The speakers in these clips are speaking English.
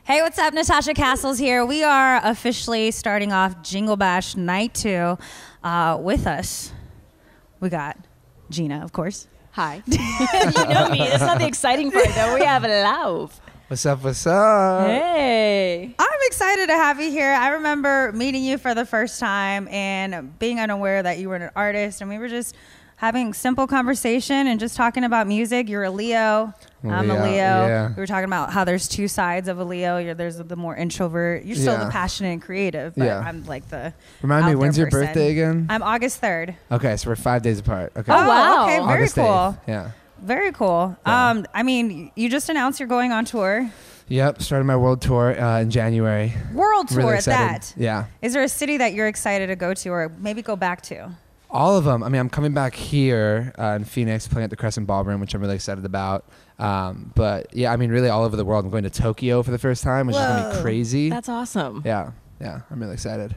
Hey, what's up? Natasha Castles here. We are officially starting off Jingle Bash Night 2. With us, we got Gina, of course. Hi. You know me. That's not the exciting part, though. We have Lauv. What's up, what's up? Hey. I'm excited to have you here. I remember meeting you for the first time and being unaware that you were an artist, and we were just having simple conversation and just talking about music. You're a Leo. I'm a Leo. Yeah. We were talking about how there's two sides of a Leo. There's the more introvert. You're still the passionate and creative, but I'm like the Remind me, when's your person. birthday again? I'm August 3rd. Okay, so we're 5 days apart. Okay. Oh, wow. Okay, very August cool. 8th. Yeah. Very cool. Yeah. I mean, you just announced you're going on tour. Yep, started my world tour in January. World tour Really at excited. that. Yeah. Is there a city that you're excited to go to or maybe go back to? All of them. I mean, I'm coming back here in Phoenix, playing at the Crescent Ballroom, which I'm really excited about. But yeah, I mean, really all over the world. I'm going to Tokyo for the first time, which is going to be crazy. That's awesome. Yeah, I'm really excited.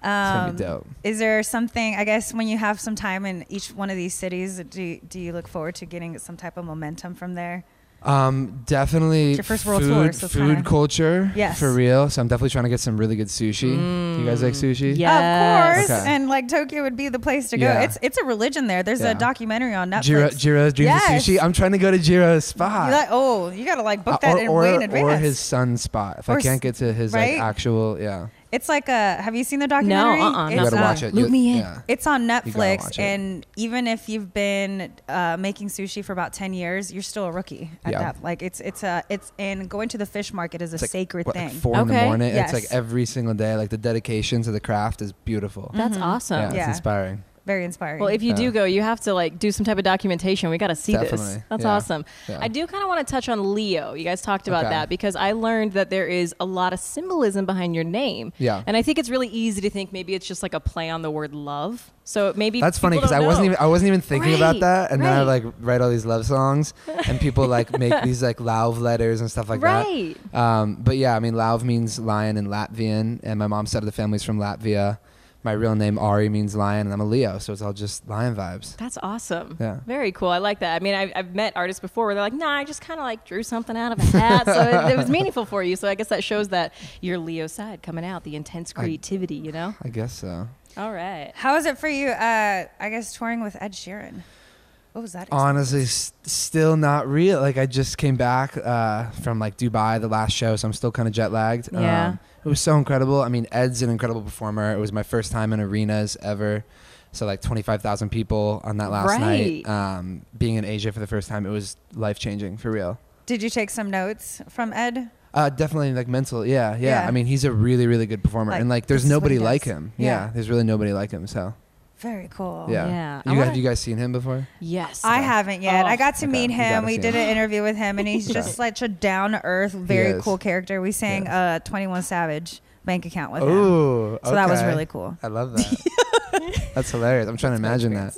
It's going to be dope. Is there something, I guess, when you have some time in each one of these cities, do you look forward to getting some type of momentum from there? Definitely It's your first world tour, so it's food kinda- culture, Yes. for real. So I'm definitely trying to get some really good sushi. Do you guys like sushi? Yeah. Of course. Okay. And like Tokyo would be the place to go. Yeah. It's a religion there. There's Yeah. a documentary on Netflix. Jiro's Dreams Yes. of Sushi. I'm trying to go to Jiro's spot. You're like, oh, you got to like book that way in advance. Or his son's spot. If Or I can't get to his right? like actual, It's like have you seen the documentary? No, you gotta watch it. Loop me in. Yeah. It's on gotta Netflix, watch it. and even if you've been making sushi for about 10 years, you're still a rookie at Yeah. that. Like it's and going to the fish market is a It's like, sacred what, thing. like 4 in the Okay. morning. Yes. It's like every single day. Like the dedication to the craft is beautiful. That's awesome. Yeah, it's Yeah. inspiring. Very inspiring. Well, if you do Yeah. go, you have to like do some type of documentation. We got to see this. Definitely. That's Yeah. awesome. Yeah. I do kind of want to touch on Leo. You guys talked about Okay. that because I learned that there is a lot of symbolism behind your name. Yeah. And I think it's really easy to think maybe it's just like a play on the word love. So maybe That's funny because because I wasn't even thinking about Right, that, and then I right. like write all these love songs, and people like make these like Lauv letters and stuff like Right. that. But yeah, I mean, Lauv means lion in Latvian, and my mom's side of the family's from Latvia. My real name Ari means lion, and I'm a Leo, so it's all just lion vibes. That's awesome. Yeah. Very cool. I like that. I mean, I've met artists before where they're like, nah, I just kind of like drew something out of a hat. So it was meaningful for you. So I guess that shows that your Leo side coming out, the intense creativity, you know? I guess so. All right. How is it for you? I guess touring with Ed Sheeran. What was that? experience? Honestly, still not real. Like I just came back from like Dubai, the last show, so I'm still kind of jet lagged. Yeah. It was so incredible. I mean, Ed's an incredible performer. It was my first time in arenas ever. So like 25,000 people on that last Right. night. Being in Asia for the first time, it was life changing for real. Did you take some notes from Ed? Definitely like mental. Yeah. Yeah. I mean, he's a really, really good performer. Like, and like, this there's is what nobody he like does. him. Yeah. Yeah. There's really nobody like him. So Very cool. yeah. Yeah. Have you guys seen him before? Yes. I haven't yet. Oh, I got to okay. meet You him. gotta We see did him. an interview with him, and he's just such a down to earth, very is. cool character. We sang Yes. 21 Savage bank account with him. Ooh. So that was okay. really cool. I love that. That's hilarious. I'm trying to imagine that.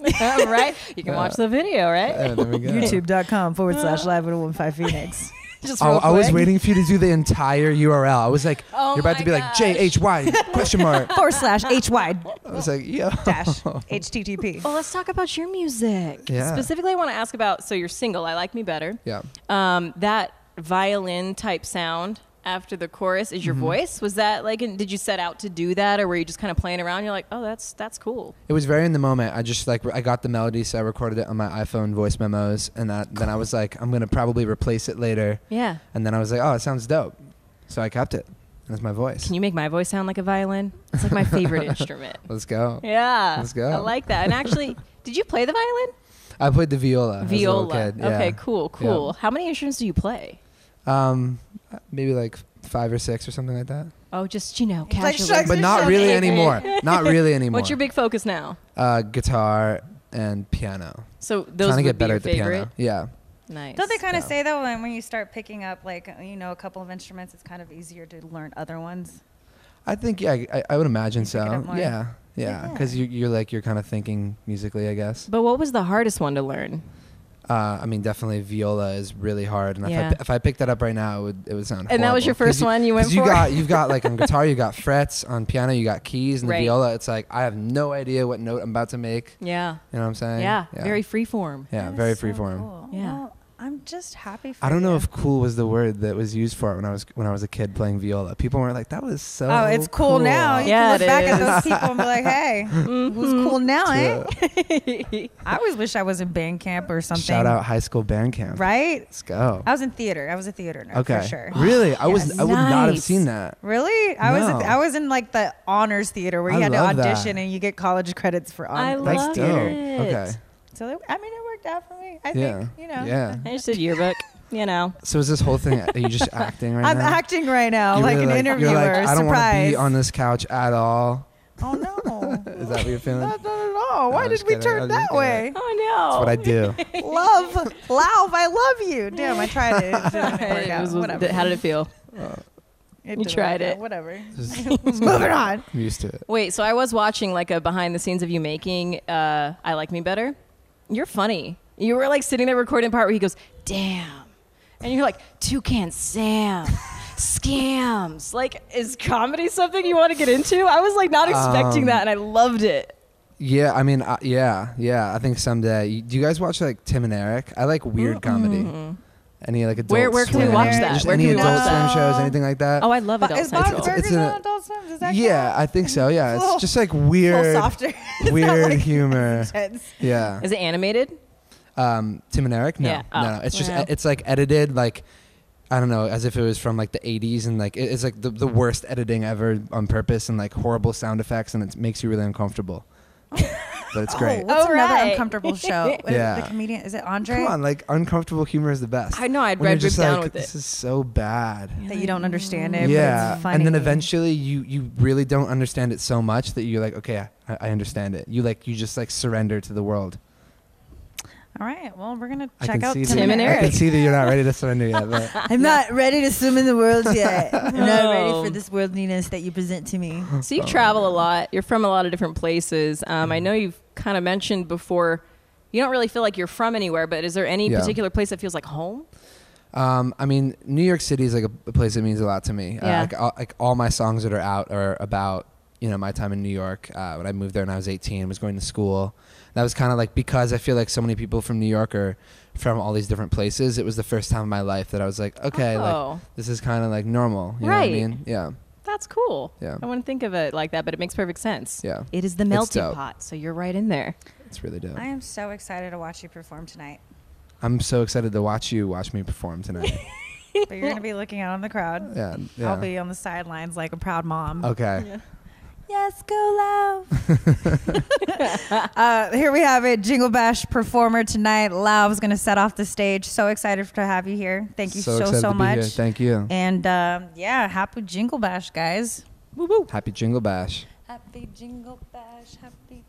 Right? You can watch the video, right? There we go. YouTube.com/live115Phoenix. Just I real was quick. waiting for you to do the entire URL. I was like, Oh you're about my to be like gosh. JHY question mark. /HY I was like, yo. dash HTTP. Well, let's talk about your music. Yeah. Specifically, I want to ask about, so your single, I Like Me Better. Yeah. That violin type sound after the chorus is your Mm-hmm. voice. Was that like, did you set out to do that, or were you just kind of playing around? You're like, oh, that's cool. It was very in the moment. I just like, I got the melody, so I recorded it on my iPhone voice memos. And then I was like, I'm going to probably replace it later. Yeah. And then I was like, oh, it sounds dope. So I kept it. That's my voice. Can you make my voice sound like a violin? It's like my favorite instrument. Let's go. Yeah. Let's go. I like that. And actually, did you play the violin? I played the viola. As a little Viola. kid. Yeah. Okay, cool. How many instruments do you play? Maybe like 5 or 6 or something like that. Oh, just, casually. shucks. But not really anymore. Not really anymore. What's your big focus now? Guitar and piano. So those Trying to would get be better your at the favorite? piano. Yeah. Nice. Don't they kind of Yeah. say though, when you start picking up like a couple of instruments, it's kind of easier to learn other ones? I think, yeah, I would imagine You pick it up so. more? Yeah. Because you're kind of thinking musically, I guess. But what was the hardest one to learn? I mean, definitely viola is really hard, and Yeah. if I picked that up right now, it would sound. And that was horrible. your first 'Cause one you went 'cause for? You've got like on guitar, you got frets. On piano, you got keys, and Right. the viola, it's like I have no idea what note I'm about to make. Yeah. You know what I'm saying? Yeah. Very free form. Yeah, That very is so free form. cool. Yeah. Well, I'm just happy for I don't know you. if cool was the word that was used for it when I was a kid playing viola. People were like, that was so Oh, it's cool now. You Yeah, can look back it at those is. people and be like, hey, who's cool now, eh? I always wish I was in band camp or something. Shout out high school band camp. Right? Let's go. I was in theater. I was a theater nerd Okay. for sure. Really? I would not have Nice. seen that. Really? No. I was in like the honors theater where you I had to love that. audition and you get college credits for I on love That's theater. dope. it. Okay. So I mean, it worked out for me. I Yeah. think, you know. Yeah. I just did yearbook, you know. So is this whole thing, are you just acting right I'm now? acting right now, You're like really an interviewer. You're like, I don't want to Surprise. be on this couch at all. Oh no. Is that what you're feeling? Not at all. Why I'm did just we kidding. turn I'm just that kidding. way? Oh no. That's what I do. Lauv, I love you. Damn, I tried it. It didn't work out. Whatever. How did it feel? It You didn't tried work out. it. Whatever. Just Moving on. I'm used to it. Wait, so I was watching like a behind the scenes of you making I Like Me Better. You're funny. You were like sitting there recording the part where he goes, damn. And you're like, Toucan Sam. Scams. Like, is comedy something you want to get into? I was like not expecting that and I loved it. Yeah, I mean, yeah. I think someday. Do you guys watch like Tim and Eric? I like weird comedy. Any like adult Where can we Swim? watch that? Just Where any can we adult watch Swim that? shows, anything like that? Oh, I love Adult Is Bob Central. Burgers in on a- Adult Swim? Does that Yeah, count? I think so. Yeah, it's Little- just like A little weird, softer. It's not weird like humor. intense. Yeah. Is it animated? Tim and Eric? No, Yeah. no. Oh. It's just Yeah. it's like edited like I don't know, as if it was from like the 80s and like it's like the worst editing ever on purpose and like horrible sound effects and it makes you really uncomfortable. But it's great. What's Oh, another right. uncomfortable show? What is Yeah. The comedian, is it Andre? Come on, like uncomfortable humor is the best. I know, I'd When you're read just down like, with it. this is so bad. That you don't understand it, but Yeah, it's funny. and then eventually you really don't understand it so much that you're like, okay, I understand it. You just like surrender to the world. All right, well, we're going to I check can out see Tim that. and and I Eric. can see that you're not ready to surrender yet. But I'm not ready to swim in the world yet. I'm not ready No. for this worldliness that you present to me. So you travel a lot. You're from a lot of different places. I know you've kind of mentioned before you don't really feel like you're from anywhere, but is there any Yeah. particular place that feels like home? I mean, New York City is like a place that means a lot to me. Yeah. Like all my songs that are out are about my time in New York. When I moved there when I was 18, was going to school. That was kind of like because I feel like so many people from New York are from all these different places. It was the first time in my life that I was like, okay, Oh. like this is kind of like normal. You know what I Right. mean? Yeah. That's cool. Yeah. I wouldn't think of it like that, but it makes perfect sense. Yeah. It is the It's melting dope. pot, so you're right in there. It's really dope. I am so excited to watch you perform tonight. I'm so excited to watch me perform tonight. But you're going to be looking out on the crowd. Yeah. Yeah. I'll be on the sidelines like a proud mom. Okay. Yes, go Lauv. Here we have it. Jingle Bash performer tonight. Lauv's going to set off the stage. So excited to have you here. Thank you so excited to be much. here. Thank you. And yeah, happy Jingle Bash, guys. Happy Jingle Bash. Happy Jingle Bash. Happy